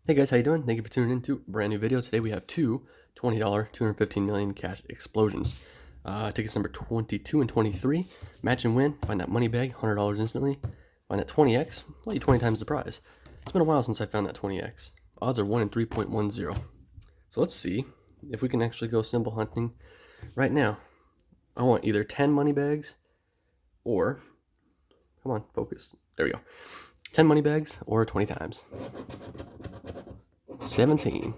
Hey guys, how you doing? Thank you for tuning in to a brand new video. Today we have two $20 215 million cash explosions. Tickets number 22 and 23. Match and win. Find that money bag, $100 instantly. Find that 20x. Let you 20 times the prize. It's been a while since I found that 20x. Odds are 1 in 3.10. So let's see if we can actually go symbol hunting right now. I want either 10 money bags or, come on, focus. There we go. 10 money bags or 20 times. 17,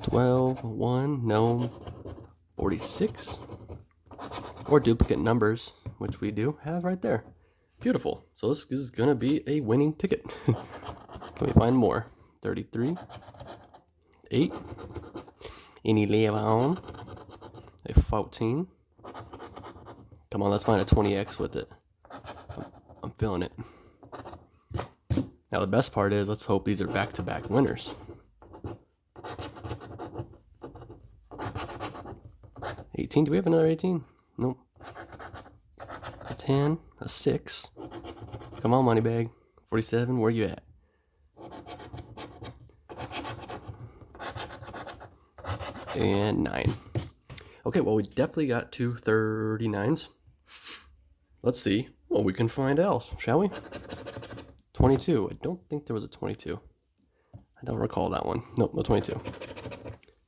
12, 1, no, 46, or duplicate numbers, which we do have right there. Beautiful. So this is going to be a winning ticket. Can we find more? 33, 8, any 11, a 14. Come on, let's find a 20x with it. I'm feeling it. Now the best part is, let's hope these are back-to-back winners. 18, do we have another 18? Nope. A 10, a 6. Come on, money bag. 47, where you at? And 9. Okay, well, we definitely got two 39s. Let's see what we can find else, shall we? 22. I don't think there was a 22. I don't recall that one. Nope, no 22.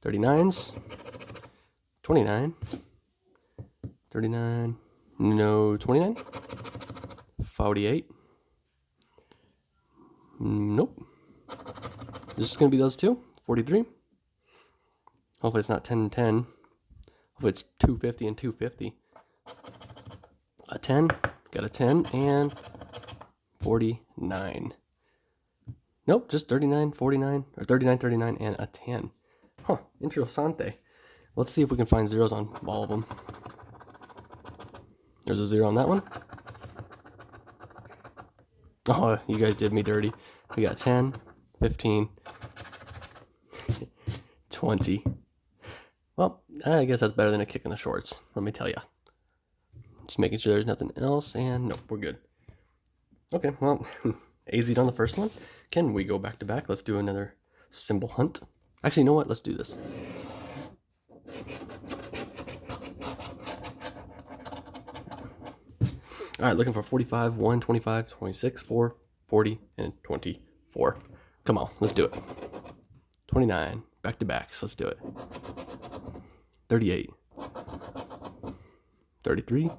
39s. 29. 39. No 29. 48. Nope. This is going to be those two. 43. Hopefully it's not 10 and 10. Hopefully it's 250 and 250. A 10. Got a 10 and 49. Nope, just 39, 49, or 39, 39, and a 10. Huh, interessante. Let's see if we can find zeros on all of them. There's a 0 on that one. Oh, you guys did me dirty. We got 10, 15, 20. Well, I guess that's better than a kick in the shorts, let me tell you. Just making sure there's nothing else, and nope, we're good. Okay, well, AZ'd on the first one. Can we go back to back? Let's do another symbol hunt. Actually, you know what? Let's do this. All right, looking for 45, 1, 25, 26, 4, 40, and 24. Come on, let's do it. 29, back to backs. Let's do it. 38, 33,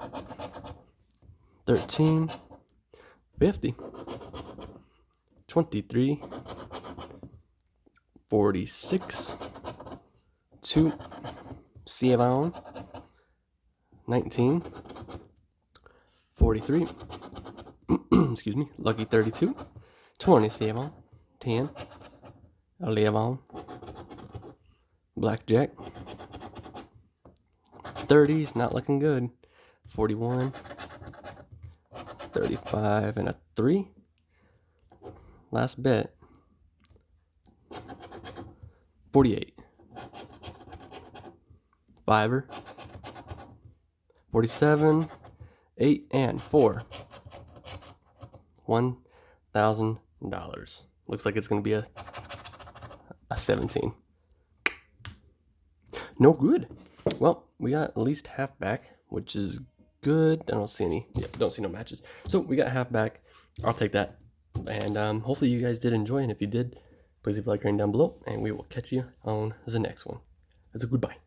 13, 50, 23, 46, 2, 7, 19, 43, excuse me, lucky 32, 27, 10, 11, blackjack, 30's not looking good, 41, 35, and a 3. Last bet. 48. 5er. 47. 8 and 4. $1,000. Looks like it's going to be a 17. No good. Well, we got at least half back, which is good. I don't see any. Yeah, don't see no matches. So we got half back. I'll take that. And hopefully you guys did enjoy. And if you did, please leave a like rating down below. And we will catch you on the next one. That's a goodbye.